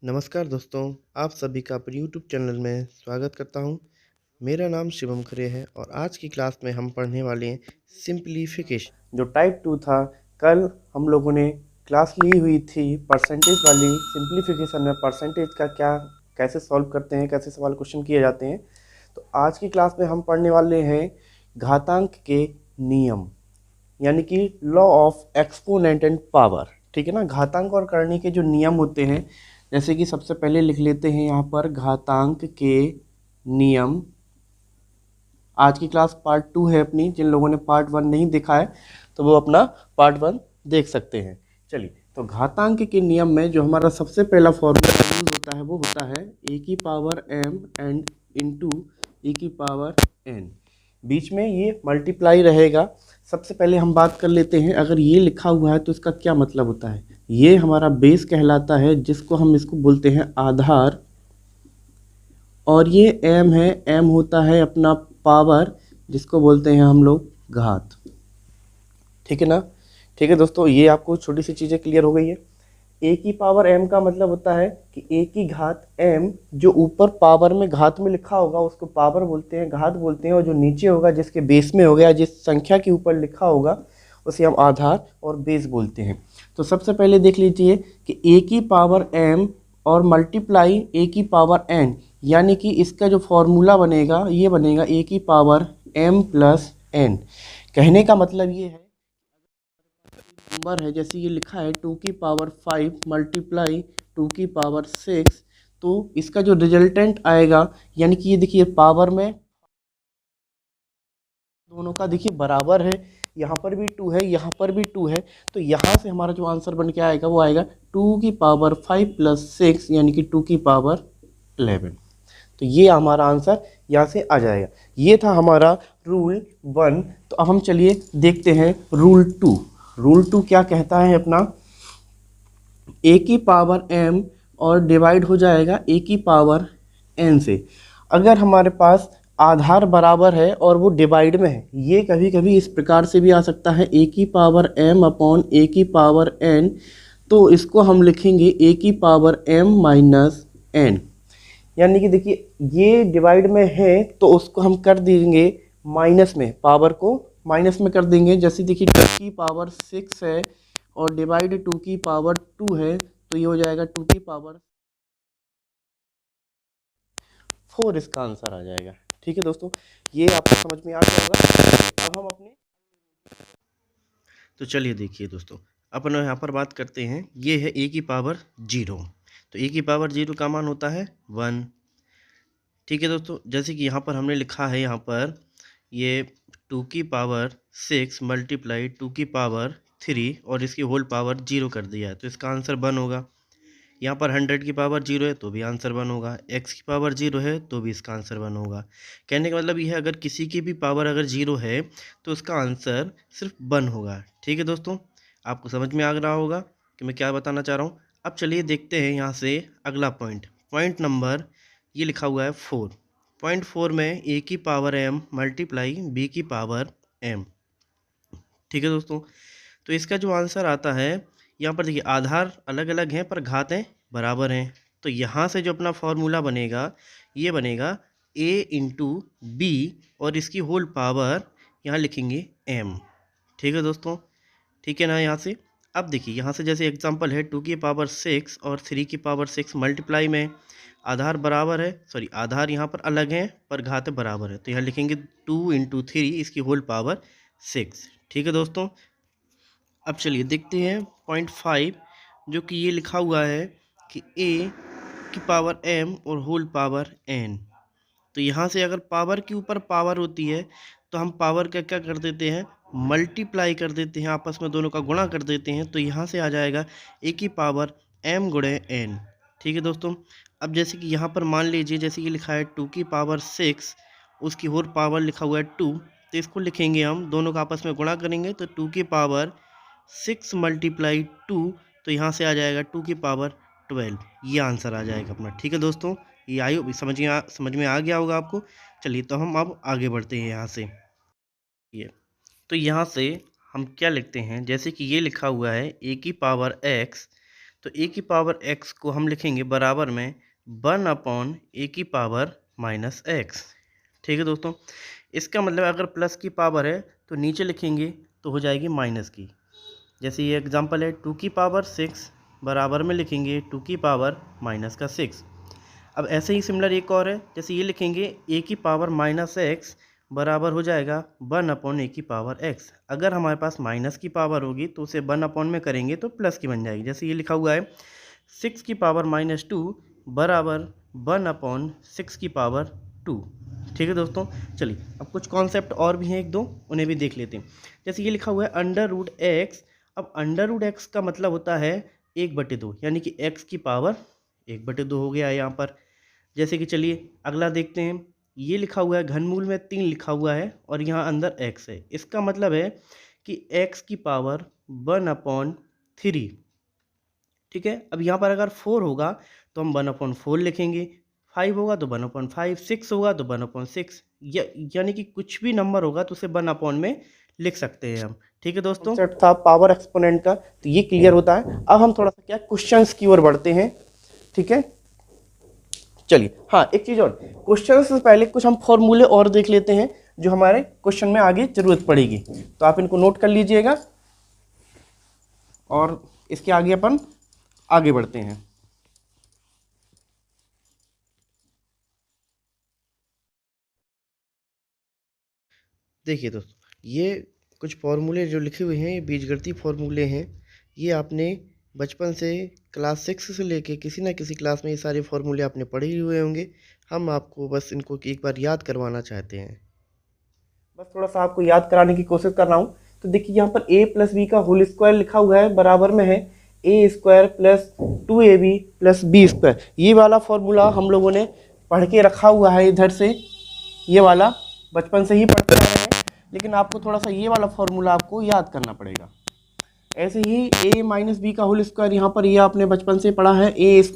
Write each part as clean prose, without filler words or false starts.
नमस्कार दोस्तों, आप सभी का अपने यूट्यूब चैनल में स्वागत करता हूं। मेरा नाम शिवम खरे है और आज की क्लास में हम पढ़ने वाले हैं सिंप्लीफिकेशन। जो टाइप 2 था, कल हम लोगों ने क्लास ली हुई थी परसेंटेज वाली। सिंप्लीफिकेशन में परसेंटेज का क्या कैसे सॉल्व करते हैं, कैसे सवाल क्वेश्चन किए जाते हैं। तो आज की क्लास में हम पढ़ने वाले हैं घातांक के नियम, यानी कि law of exponent and power. ठीक है ना। घातांक और करनी के जो नियम होते हैं, जैसे कि सबसे पहले लिख लेते हैं यहाँ पर घातांक के नियम। आज की क्लास पार्ट 2 है अपनी। जिन लोगों ने पार्ट 1 नहीं देखा है तो वो अपना पार्ट 1 देख सकते हैं। चलिए, तो घातांक के नियम में जो हमारा सबसे पहला फॉर्मूला यूज होता है वो होता है ए की पावर एम एंड इंटू ए की पावर एन। बीच में ये मल्टीप्लाई रहेगा। सबसे पहले हम बात कर लेते हैं, अगर ये लिखा हुआ है तो इसका क्या मतलब होता है। ये हमारा बेस कहलाता है, जिसको हम इसको बोलते हैं आधार, और ये एम है। एम होता है अपना पावर, जिसको बोलते हैं हम लोग घात। ठीक है ना। ठीक है दोस्तों, ये आपको छोटी सी चीज़ें क्लियर हो गई है। ए की पावर एम का मतलब होता है कि ए की घात एम, जो ऊपर पावर में घात में लिखा होगा उसको पावर बोलते हैं, घात बोलते हैं, और जो नीचे होगा जिसके बेस में होगा, जिस संख्या के ऊपर लिखा होगा उसे हम आधार और बेस बोलते हैं। तो सबसे पहले देख लीजिए कि ए की पावर एम और मल्टीप्लाई ए की पावर एन, यानी कि इसका जो फॉर्मूला बनेगा ये बनेगा ए की पावर एम प्लस एन। कहने का मतलब ये है, नंबर है जैसे ये लिखा है 2 की पावर 5 मल्टीप्लाई 2 की पावर 6, तो इसका जो रिजल्टेंट आएगा, यानी कि ये देखिए पावर में दोनों का देखिए बराबर है, यहाँ पर भी 2 है, यहाँ पर भी 2 है, तो यहाँ से हमारा जो आंसर बन के आएगा वो आएगा 2 की पावर 5 प्लस 6, यानी कि 2 की पावर 11। तो ये हमारा आंसर यहाँ से आ जाएगा। ये था हमारा रूल 1। तो अब हम चलिए देखते हैं रूल 2। रूल 2 क्या कहता है अपना, ए की पावर एम और डिवाइड हो जाएगा ए की पावर एन से। अगर हमारे पास आधार बराबर है और वो डिवाइड में है, ये कभी कभी इस प्रकार से भी आ सकता है ए की पावर एम अपॉन ए की पावर एन, तो इसको हम लिखेंगे ए की पावर एम माइनस एन। यानी कि देखिए ये डिवाइड में है तो उसको हम कर देंगे माइनस में, पावर को माइनस में कर देंगे। जैसे देखिए 2 की पावर 6 है और डिवाइड 2 की पावर 2 है, तो ये हो जाएगा 2 की पावर 4, इसका आंसर आ जाएगा। ठीक है दोस्तों, ये आपको समझ में आ गया होगा। अब हम अपने तो चलिए देखिए दोस्तों, अपन यहाँ पर बात करते हैं, ये है ए की पावर 0। तो ए की पावर 0 का मान होता है 1। ठीक है दोस्तों, जैसे कि यहाँ पर हमने लिखा है, यहाँ पर ये 2 की पावर 6 मल्टीप्लाई 2 की पावर 3 और इसकी होल पावर 0 कर दिया है, तो इसका आंसर 1 होगा। यहाँ पर 100 की पावर 0 है तो भी आंसर 1 होगा। x की पावर 0 है तो भी इसका आंसर 1 होगा। कहने का मतलब ये है, अगर किसी की भी पावर अगर 0 है तो उसका आंसर सिर्फ 1 होगा। ठीक है दोस्तों, आपको समझ में आ रहा होगा कि मैं क्या बताना चाह रहा हूँ। अब चलिए देखते हैं यहाँ से अगला पॉइंट। पॉइंट नंबर ये लिखा हुआ है 4। पॉइंट 4 में ए की पावर एम मल्टीप्लाई बी की पावर एम। ठीक है दोस्तों, तो इसका जो आंसर आता है, यहाँ पर देखिए आधार अलग अलग हैं पर घातें बराबर हैं। तो यहाँ से जो अपना फॉर्मूला बनेगा ये बनेगा a इंटू बी और इसकी होल पावर यहाँ लिखेंगे m। ठीक है दोस्तों, ठीक है ना। यहाँ से अब देखिए, यहाँ से जैसे एग्जांपल है 2 की पावर 6 और 3 की पावर 6 मल्टीप्लाई में आधार बराबर है, सॉरी आधार यहाँ पर अलग हैं पर घात बराबर है, तो यहाँ लिखेंगे 2 इंटू 3 इसकी होल पावर 6। ठीक है दोस्तों, अब चलिए देखते हैं पॉइंट 5, जो कि ये लिखा हुआ है कि a की पावर m और होल पावर n। तो यहाँ से अगर पावर के ऊपर पावर होती है तो हम पावर का क्या कर देते हैं, मल्टीप्लाई कर देते हैं, आपस में दोनों का गुणा कर देते हैं। तो यहाँ से आ जाएगा a की पावर m गुणे n। ठीक है दोस्तों, अब जैसे कि यहाँ पर मान लीजिए जैसे कि लिखा है 2 की पावर 6, उसकी होल पावर लिखा हुआ है 2, तो इसको लिखेंगे हम, दोनों का आपस में गुणा करेंगे तो 2 की पावर 6 मल्टीप्लाई 2, तो यहाँ से आ जाएगा 2 की पावर 12। ये आंसर आ जाएगा अपना। ठीक है दोस्तों, ये आई समझ में आ गया होगा आपको। चलिए, तो हम अब आगे बढ़ते हैं यहाँ से। ये तो यहाँ से हम क्या लिखते हैं, जैसे कि ये लिखा हुआ है ए की पावर x, तो ए की पावर एक्स को हम लिखेंगे बराबर में 1 ए की पावर माइनस एक्स। ठीक है दोस्तों, इसका मतलब अगर प्लस की पावर है तो नीचे लिखेंगे तो हो जाएगी माइनस की। जैसे ये एग्जांपल है 2 की पावर 6 बराबर में लिखेंगे 2 की पावर माइनस का 6। अब ऐसे ही सिमिलर एक और है, जैसे ये लिखेंगे ए की पावर माइनस एक्स बराबर हो जाएगा 1 ए की पावर एक्स। अगर हमारे पास माइनस की पावर होगी तो उसे 1 में करेंगे तो प्लस की बन जाएगी। जैसे ये लिखा हुआ है 6 की पावर माइनस 2 बराबर 1/6 की पावर 2। ठीक है दोस्तों, चलिए अब कुछ कॉन्सेप्ट और भी हैं एक दो, उन्हें भी देख लेते हैं। जैसे ये लिखा हुआ है √x। अब √x का मतलब होता है 1/2, यानी कि x की पावर 1/2 हो गया यहाँ पर। जैसे कि चलिए अगला देखते हैं, ये लिखा हुआ है घनमूल में 3 लिखा हुआ है और यहाँ अंदर x है। इसका मतलब है कि x की पावर 1/3। ठीक है, अब यहाँ पर अगर 4 होगा तो हम 1/4 लिखेंगे, 5 होगा तो 1/5, 6 होगा तो 1/6, यानी कि कुछ भी नंबर होगा तो उसे 1 में लिख सकते हैं हम। ठीक है दोस्तों, सेट था पावर एक्सपोनेंट का, तो ये क्लियर होता है। अब हम थोड़ा सा क्या क्वेश्चंस की ओर बढ़ते हैं। ठीक है, चलिए हाँ एक चीज़ और, क्वेश्चन से पहले कुछ हम फॉर्मूले और देख लेते हैं जो हमारे क्वेश्चन में आगे जरूरत पड़ेगी, तो आप इनको नोट कर लीजिएगा और इसके आगे अपन आगे बढ़ते हैं। देखिए दोस्तों, ये कुछ फार्मूले जो लिखे हुए हैं ये बीजगणितीय फार्मूले हैं। ये आपने बचपन से क्लास 6 से लेके किसी ना किसी क्लास में ये सारे फार्मूले आपने पढ़े ही हुए होंगे। हम आपको बस इनको एक बार याद करवाना चाहते हैं, बस थोड़ा सा आपको याद कराने की कोशिश कर रहा हूँ। तो देखिए यहाँ पर a + b का होल स्क्वायर लिखा हुआ है, बराबर में है a² + 2ab + b²। ये वाला फॉर्मूला हम लोगों ने पढ़ के रखा हुआ है इधर से, ये वाला बचपन से ही पढ़ते आ रहे हैं, लेकिन आपको थोड़ा सा ये वाला फॉर्मूला आपको याद करना पड़ेगा। ऐसे ही a - b का होल स्क्वायर, यहाँ पर ये आपने बचपन से पढ़ा है a² -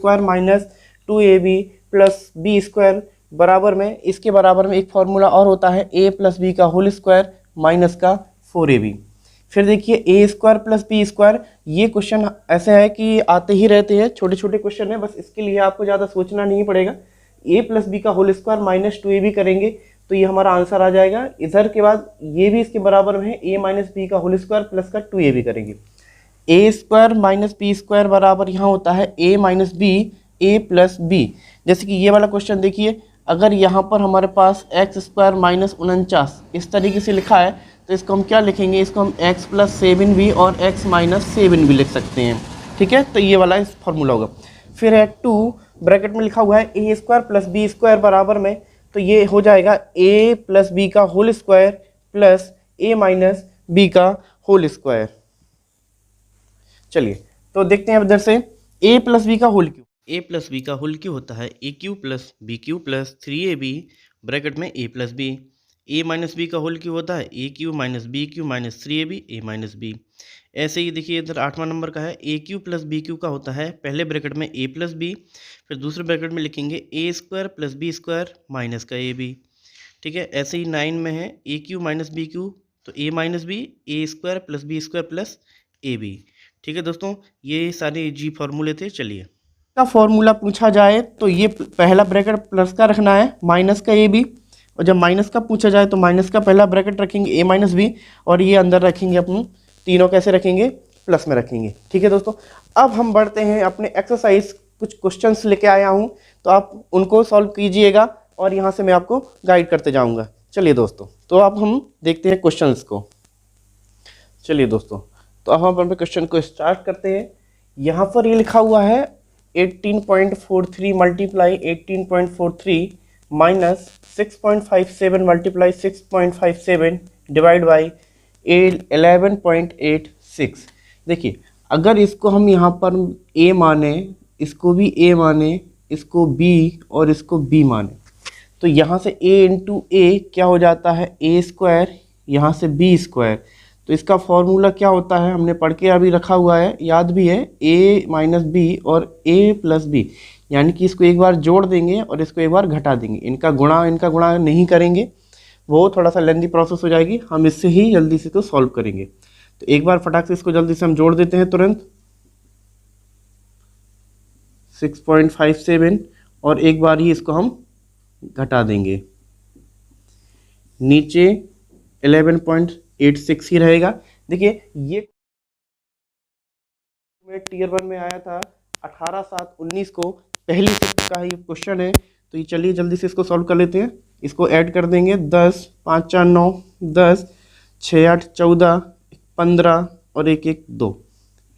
2ab + b² बराबर में, इसके बराबर में एक फॉर्मूला और होता है a + b का होल स्क्वायर माइनस का 4ab। फिर देखिए a² + b²। ये क्वेश्चन ऐसे है कि आते ही रहते हैं, छोटे छोटे क्वेश्चन है, बस इसके लिए आपको ज़्यादा सोचना नहीं पड़ेगा। a + b का होल स्क्वायर माइनस 2ab करेंगे तो ये हमारा आंसर आ जाएगा। इधर के बाद ये भी इसके बराबर में है a - b का होल स्क्वायर प्लस का 2ab करेंगे। a² - b² बराबर यहाँ होता है a - b a + b। जैसे कि ये वाला क्वेश्चन देखिए, अगर यहाँ पर हमारे पास x² - 49 इस तरीके से लिखा है तो इसको हम क्या लिखेंगे, इसको हम x + 7b और x - 7b लिख सकते हैं। ठीक है, तो ये वाला इस फॉर्मूला होगा। फिर है 2 ब्रैकेट में लिखा हुआ है a² + b² बराबर में, तो ये हो जाएगा a + b का whole square plus a - b का होल स्क्वायर। चलिए तो देखते हैं अब इधर से a + b का होल क्यूब। a + b का होल क्यूब होता है a³ + b³ + 3ab ब्रैकेट में a + b। a - b का होल क्यूब होता है a³ - b³ - 3ab a - b। ऐसे ही देखिए इधर 8वां नंबर का है a³ + b³ का होता है पहले ब्रैकेट में a + b, फिर दूसरे ब्रैकेट में लिखेंगे a² + b² माइनस का ab। ठीक है, ऐसे ही 9 में है a³ - b³ तो a - b a² + b² + ab। ठीक है दोस्तों, ये सारे जी फार्मूले थे। चलिए का फॉर्मूला पूछा जाए तो ये पहला ब्रैकेट प्लस का रखना है माइनस का ए बी, और जब माइनस का पूछा जाए तो माइनस का पहला ब्रैकेट रखेंगे a - b और ये अंदर रखेंगे अपन तीनों कैसे रखेंगे, प्लस में रखेंगे। ठीक है दोस्तों, अब हम बढ़ते हैं अपने एक्सरसाइज, कुछ क्वेश्चंस लेके आया हूँ तो आप उनको सॉल्व कीजिएगा और यहाँ से मैं आपको गाइड करते जाऊँगा। चलिए दोस्तों, तो अब हम देखते हैं क्वेश्चंस को। चलिए दोस्तों, तो अब हम अपने क्वेश्चन को स्टार्ट करते हैं। यहाँ पर ये लिखा हुआ है 18.43 multiply 18.43 minus 6.57 multiply 6.57 divide by 11.86। देखिए अगर इसको हम यहाँ पर a माने, इसको भी a माने, इसको b और इसको b माने, तो यहाँ से a × a क्या हो जाता है a², यहाँ से b²। तो इसका फॉर्मूला क्या होता है, हमने पढ़ के अभी रखा हुआ है, याद भी है, a - b और a + b, यानी कि इसको एक बार जोड़ देंगे और इसको एक बार घटा देंगे। इनका गुणा नहीं करेंगे, वो थोड़ा सा लेंदी प्रोसेस हो जाएगी, हम इससे ही जल्दी से तो सॉल्व करेंगे। तो एक बार फटाक से इसको जल्दी से हम जोड़ देते हैं तुरंत। 6.57 और एक बार ही इसको हम घटा देंगे, नीचे 11.86 ही रहेगा। देखिए ये टीयर 1 में आया था 18/7/19 को, पहली शिफ्ट का ही क्वेश्चन है। तो ये चलिए जल्दी से इसको सॉल्व कर लेते हैं। इसको ऐड कर देंगे, 10 5 4 9 10 6 8 14 15 और 1 1 2,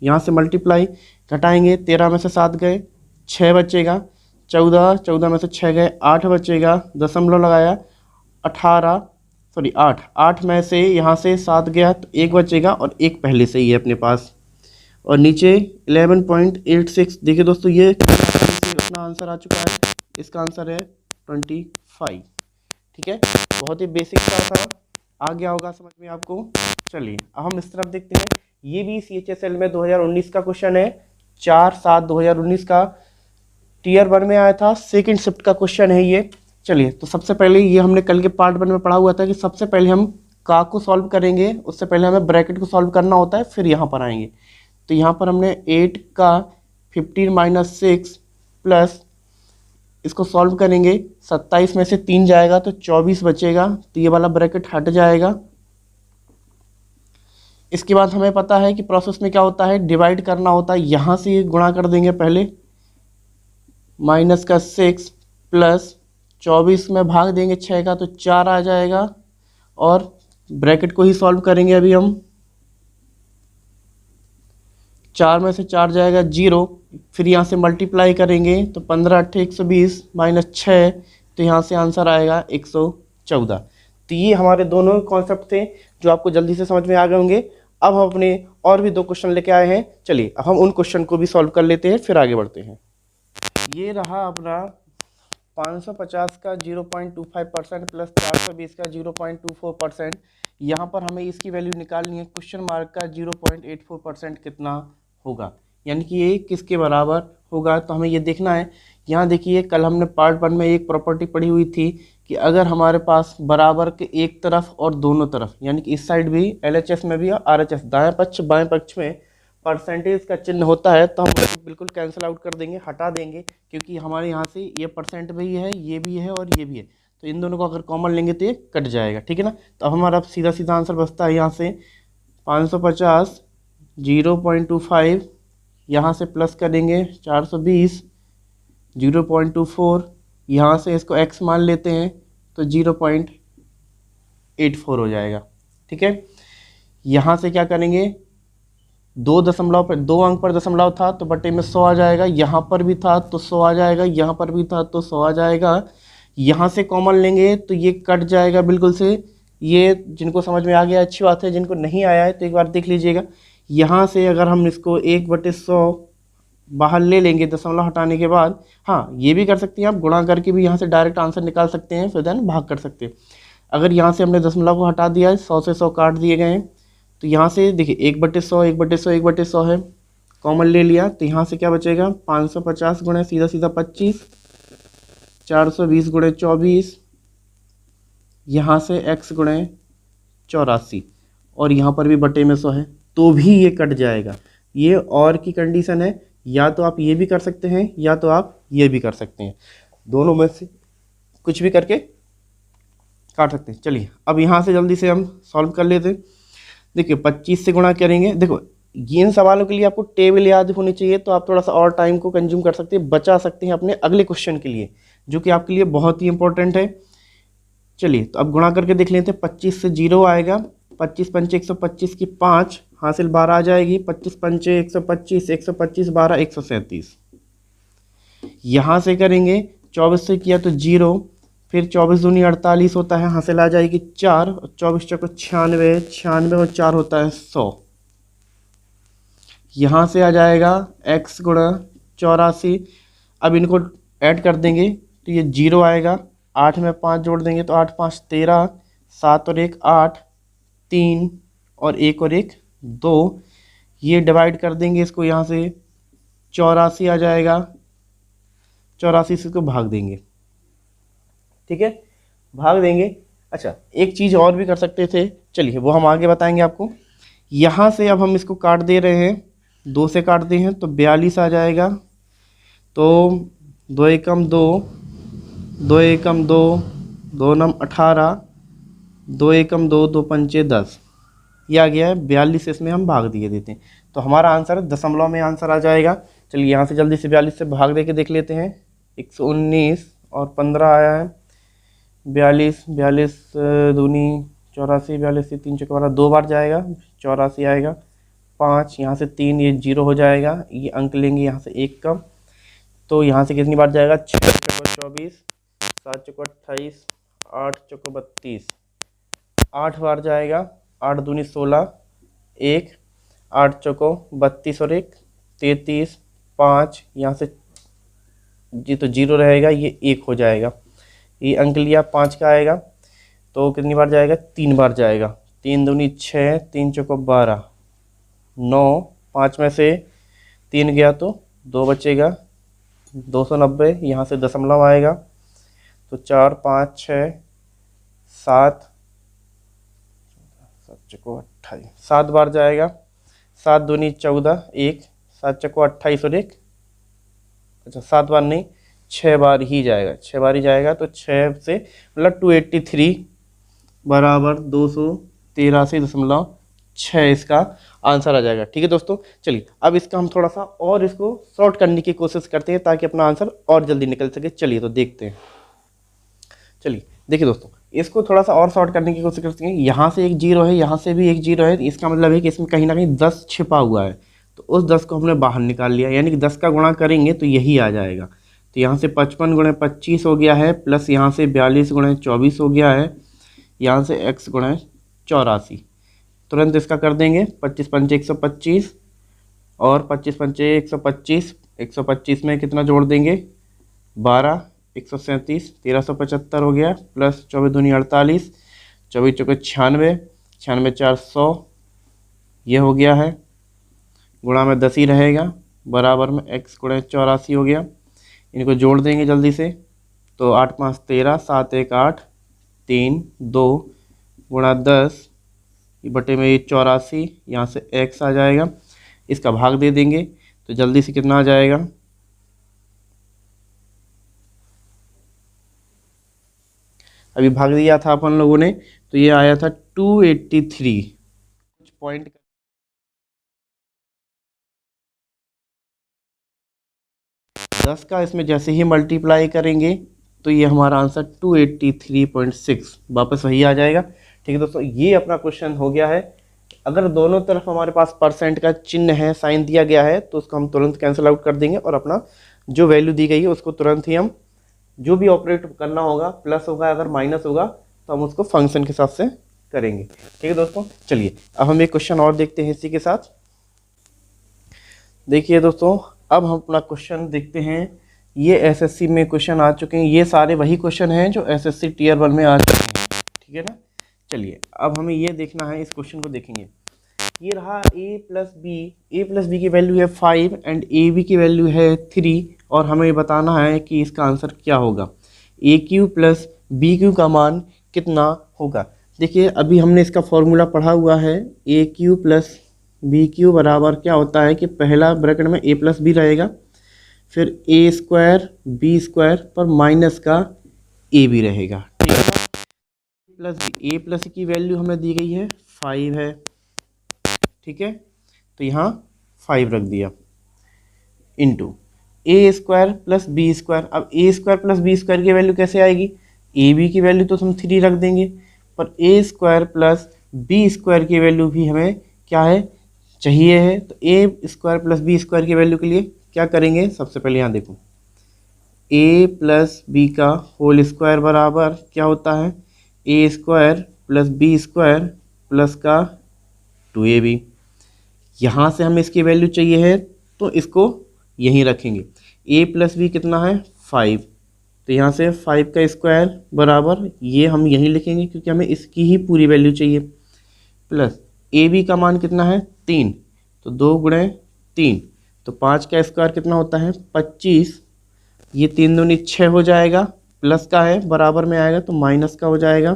यहाँ से मल्टीप्लाई घटाएंगे, 13 में से 7 गए 6 बचेगा, 14 में से 6 गए 8 बचेगा, दशमलव लगाया 8 में से यहाँ से 7 गया तो 1 बचेगा और 1 पहले से ही है अपने पास, और नीचे 11.86। देखिए दोस्तों ये अपना आंसर आ चुका है, इसका आंसर है 25। ठीक है, बहुत ही बेसिक सा था, आ गया होगा समझ में आपको। चलिए अब हम इस तरफ देखते हैं, ये भी CHSL में 2019 का क्वेश्चन है, 4/7/2019 का, टीयर 1 में आया था, सेकंड शिफ्ट का क्वेश्चन है ये। चलिए तो सबसे पहले ये हमने कल के पार्ट 1 में पढ़ा हुआ था कि सबसे पहले हम का को सॉल्व करेंगे, उससे पहले हमें ब्रैकेट को सॉल्व करना होता है, फिर यहाँ पर आएंगे। तो यहाँ पर हमने 8 का 15 - 6 प्लस इसको सॉल्व करेंगे, 27 में से 3 जाएगा तो 24 बचेगा, तो ये वाला ब्रैकेट हट जाएगा। इसके बाद हमें पता है कि प्रोसेस में क्या होता है, डिवाइड करना होता है, यहाँ से ये गुणा कर देंगे पहले, -6 प्लस 24 में भाग देंगे 6 का तो 4 आ जाएगा, और ब्रैकेट को ही सॉल्व करेंगे अभी हम, 4 में से 4 जाएगा 0, फिर यहाँ से मल्टीप्लाई करेंगे तो 15 8 120 -6, तो यहाँ से आंसर आएगा 114। तो ये हमारे दोनों कॉन्सेप्ट थे जो आपको जल्दी से समझ में आ गए होंगे। अब हम अपने और भी 2 क्वेश्चन लेके आए हैं, चलिए अब हम उन क्वेश्चन को भी सॉल्व कर लेते हैं, फिर आगे बढ़ते हैं। ये रहा अपना 550 का 0.25% प्लस 420 का 0.24%। यहाँ पर हमें इसकी वैल्यू निकालनी है, क्वेश्चन मार्क का 0.84% कितना होगा, यानी कि ये किसके बराबर होगा, तो हमें ये देखना है। यहाँ देखिए कल हमने पार्ट 1 में एक प्रॉपर्टी पढ़ी हुई थी कि अगर हमारे पास बराबर के एक तरफ और दोनों तरफ, यानी कि इस साइड भी LHS में भी और RHS दाएं पक्ष बाएं पक्ष में परसेंटेज का चिन्ह होता है, तो हम उसको बिल्कुल कैंसिल आउट कर देंगे, हटा देंगे, क्योंकि हमारे यहाँ से ये परसेंट भी है, ये भी है और ये भी है, तो इन दोनों को अगर कॉमन लेंगे तो ये कट जाएगा। ठीक है ना, तो अब हमारा सीधा सीधा आंसर बचता है यहाँ से 550 0.25, यहाँ से प्लस करेंगे 420 0.24, यहाँ से इसको x मान लेते हैं तो 0.84 हो जाएगा। ठीक है, यहाँ से क्या करेंगे, 2 अंक पर दशमलव था तो बटे में 100 आ जाएगा, यहाँ पर भी था तो 100 आ जाएगा, यहाँ पर भी था तो 100 आ जाएगा, यहाँ से कॉमन लेंगे तो ये कट जाएगा बिल्कुल से। ये जिनको समझ में आ गया अच्छी बात है, जिनको नहीं आया है तो एक बार देख लीजिएगा। यहाँ से अगर हम इसको 1/100 बाहर ले लेंगे दशमलव हटाने के बाद, हाँ ये भी कर सकते हैं आप, गुणा करके भी यहाँ से डायरेक्ट आंसर निकाल सकते हैं, फिर देन भाग कर सकते हैं। अगर यहाँ से हमने दशमलव को हटा दिया है, 100 से 100 काट दिए गए हैं, तो यहाँ से देखिए 1/100 1/100 1/100 है, कॉमन ले लिया तो यहाँ से क्या बचेगा, 550 गुणे सीधा सीधा 25, 420 गुणे 24, यहाँ से x गुणे 84, और यहाँ पर भी बटे में 100 है, तो भी ये कट जाएगा। ये और की कंडीशन है, या तो आप ये भी कर सकते हैं या तो आप ये भी कर सकते हैं, दोनों में से कुछ भी करके काट सकते हैं। चलिए अब यहाँ से जल्दी से हम सॉल्व कर लेते हैं। देखिए 25 से गुणा करेंगे, देखो इन सवालों के लिए आपको टेबल याद होनी चाहिए, तो आप थोड़ा सा और टाइम को कंज्यूम कर सकते हैं, बचा सकते हैं अपने अगले क्वेश्चन के लिए, जो कि आपके लिए बहुत ही इंपॉर्टेंट है। चलिए तो अब गुणा करके देख लेते हैं, 25 से 0 आएगा, 25 पंचे 125 की 5 हासिल 12 आ जाएगी, 25 पंचे 125 125 12 137। यहाँ से करेंगे 24 से किया तो 0, फिर 24 दूनी 48 होता है, हासिल आ जाएगी 4, 24 चौको 96 96 और 4 होता है 100। यहाँ से आ जाएगा x गुणा 84, अब इनको ऐड कर देंगे तो ये 0 आएगा, 8 में 5 जोड़ देंगे तो 8 5 13, 7 और 1 8, 3 और 1 और 1 2, ये डिवाइड कर देंगे इसको, यहाँ से 84 आ जाएगा, 84 से इसको भाग देंगे। ठीक है, भाग देंगे। अच्छा एक चीज़ और भी कर सकते थे, चलिए वो हम आगे बताएंगे आपको। यहाँ से अब हम इसको काट दे रहे हैं, 2 से काटते हैं तो 42 आ जाएगा, तो 2 एकम 2, 2 एकम 2, 2 नम 18, 2 एकम 2, 2 पंचे 10, ये आ गया है 42। इसमें हम भाग दिए देते हैं तो हमारा आंसर दशमलव में आंसर आ जाएगा। चलिए यहाँ से जल्दी से 42 से भाग दे के देख लेते हैं। 119 और 15 आया है। 42, 42 दूनी 84, 42 से 3 चौका 2 बार जाएगा, 84 आएगा। 5 यहाँ से 3, ये 0 हो जाएगा, ये अंक लेंगे यहाँ से 1 का। तो यहाँ से कितनी बार जाएगा? 6 चौका 24, 7 चौका 28, 8 चौका 32, 8 बार जाएगा। 8 दूनी 16, 1, 8 चौको 32 और 1 33, 5 यहाँ से जी तो 0 रहेगा, ये 1 हो जाएगा। ये अंक लिया 5 का आएगा। तो कितनी बार जाएगा? 3 बार जाएगा। 3 दूनी 6, 3 चौको 12, 9, 5 में से 3 गया तो 2 बचेगा, 290। यहाँ से दशमलव आएगा तो 4, 5, 6, 7, 7 चौको 28, 7 बार जाएगा। 7 दूनी 14, 1, 7 चौको 28 और 1, अच्छा 7 बार नहीं, 6 बार ही जाएगा, 6 बार ही जाएगा। तो 6 से मतलब 283 बराबर 283.6 इसका आंसर आ जाएगा। ठीक है दोस्तों, चलिए अब इसका हम थोड़ा सा और इसको शॉर्ट करने की कोशिश करते हैं ताकि अपना आंसर और जल्दी निकल सके। चलिए तो देखते हैं। चलिए देखिए दोस्तों, इसको थोड़ा सा और शॉर्ट करने की कोशिश करते हैं। यहाँ से एक 0 है, यहाँ से भी एक 0 है, इसका मतलब है कि इसमें कहीं ना कहीं 10 छिपा हुआ है। तो उस 10 को हमने बाहर निकाल लिया, यानी कि 10 का गुणा करेंगे तो यही आ जाएगा। तो यहाँ से 55 गुणे 25 हो गया है, प्लस यहाँ से 42 गुणे 24 हो गया है, यहाँ से x गुणे 84। तुरंत इसका कर देंगे। 25 पंचे 125 और 25 पंचे 125, 125 में कितना जोड़ देंगे? 12, 137, 1375 हो गया, प्लस 24 दूनी 48, 24 चौके 96, 96 400, ये हो गया है। गुणा में 10 ही रहेगा, बराबर में x गुणे 84 हो गया। इनको जोड़ देंगे जल्दी से। तो 8 5 13, 7 1 8, 3 2 गुणा 10 बटे में 84, यहाँ से x आ जाएगा। इसका भाग दे देंगे तो जल्दी से कितना आ जाएगा? अभी भाग दिया था अपन लोगों ने, तो ये आया था 283 पॉइंट। दस का इसमें जैसे ही मल्टीप्लाई करेंगे तो ये हमारा आंसर 283.6 वापस वही आ जाएगा। ठीक है दोस्तों, ये अपना क्वेश्चन हो गया है। अगर दोनों तरफ हमारे पास परसेंट का चिन्ह है, साइन दिया गया है, तो उसको हम तुरंत कैंसिल आउट कर देंगे और अपना जो वैल्यू दी गई है उसको तुरंत ही हम जो भी ऑपरेट करना होगा, प्लस होगा अगर माइनस होगा तो हम उसको फंक्शन के हिसाब से करेंगे। ठीक है दोस्तों, चलिए अब हम एक क्वेश्चन और देखते हैं इसी के साथ। देखिए दोस्तों, अब हम अपना क्वेश्चन देखते हैं। ये एसएससी में क्वेश्चन आ चुके हैं, ये सारे वही क्वेश्चन हैं जो एसएससी टीयर 1 में आ चुके हैं। ठीक है ना, चलिए अब हमें ये देखना है, इस क्वेश्चन को देखेंगे। ये रहा a प्लस बी की वैल्यू है 5 एंड ए बी की वैल्यू है 3 और हमें बताना है कि इसका आंसर क्या होगा। ए क्यू प्लस बी क्यू का मान कितना होगा। देखिए अभी हमने इसका फॉर्मूला पढ़ा हुआ है। ए क्यू प्लस बी क्यू बराबर क्या होता है कि पहला ब्रैकेट में ए प्लस बी रहेगा, फिर ए स्क्वायर बी स्क्वायर पर माइनस का ए भी रहेगा। ठीक है ना, प्लस बी, ए प्लस की वैल्यू हमें दी गई है 5 है। ठीक है, तो यहाँ 5 रख दिया इंटू ए स्क्वायर प्लस बी स्क्वायर। अब ए स्क्वायर प्लस बी स्क्वायर की वैल्यू कैसे आएगी? ए बी की वैल्यू तो हम 3 रख देंगे, पर A square plus B square की वैल्यू भी हमें क्या है? चाहिए है। तो A square plus B square की वैल्यू के लिए क्या करेंगे? सबसे पहले यहाँ देखो, ए प्लस बी का होल स्क्वायर बराबर क्या होता है? A square plus B square plus का 2ab। यहाँ से हमें इसकी वैल्यू चाहिए है तो इसको यहीं रखेंगे। a प्लस बी कितना है? 5, तो यहाँ से 5 का स्क्वायर बराबर ये हम यहीं लिखेंगे क्योंकि हमें इसकी ही पूरी वैल्यू चाहिए, प्लस ए बी का मान कितना है? 3, तो 2 गुणे 3, तो 5 का स्क्वायर कितना होता है? 25, ये 3 दूनी 6 हो जाएगा, प्लस का है बराबर में आएगा तो माइनस का हो जाएगा।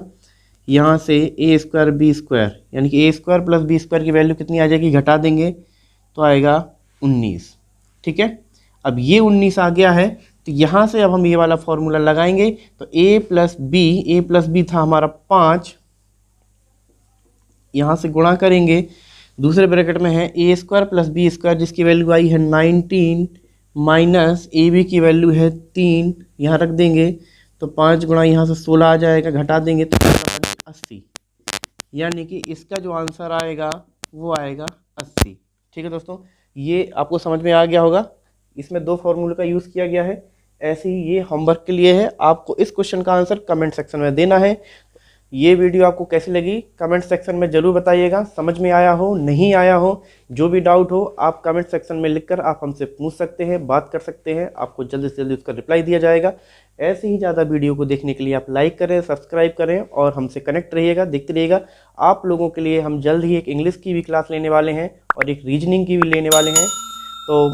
यहाँ से ए स्क्वायर बी स्क्वायर यानी कि ए स्क्वायर प्लस बी स्क्वायर की वैल्यू कितनी आ जाएगी? घटा देंगे तो आएगा 19। ठीक है, अब ये 19 आ गया है, तो यहाँ से अब हम ये वाला फॉर्मूला लगाएंगे। तो a प्लस बी था हमारा 5, यहाँ से गुणा करेंगे, दूसरे ब्रैकेट में है A square plus B square जिसकी वैल्यू आई है 19 माइनस ए बी की वैल्यू है 3, यहाँ रख देंगे। तो 5 गुणा यहाँ से 16 आ जाएगा, घटा देंगे तो 80, यानी कि इसका जो आंसर आएगा वो आएगा 80। ठीक है दोस्तों, ये आपको समझ में आ गया होगा। इसमें 2 फॉर्मूले का यूज़ किया गया है। ऐसे ही ये होमवर्क के लिए है, आपको इस क्वेश्चन का आंसर कमेंट सेक्शन में देना है। ये वीडियो आपको कैसी लगी कमेंट सेक्शन में ज़रूर बताइएगा। समझ में आया हो, नहीं आया हो, जो भी डाउट हो आप कमेंट सेक्शन में लिखकर आप हमसे पूछ सकते हैं, बात कर सकते हैं। आपको जल्दी से जल्दी उसका रिप्लाई दिया जाएगा। ऐसे ही ज़्यादा वीडियो को देखने के लिए आप लाइक करें, सब्सक्राइब करें और हमसे कनेक्ट रहिएगा, देखते रहिएगा। आप लोगों के लिए हम जल्द ही एक इंग्लिश की भी क्लास लेने वाले हैं और एक रीजनिंग की भी लेने वाले हैं। तो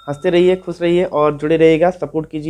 हंसते रहिए, खुश रहिए और जुड़े रहिएगा, सपोर्ट कीजिए।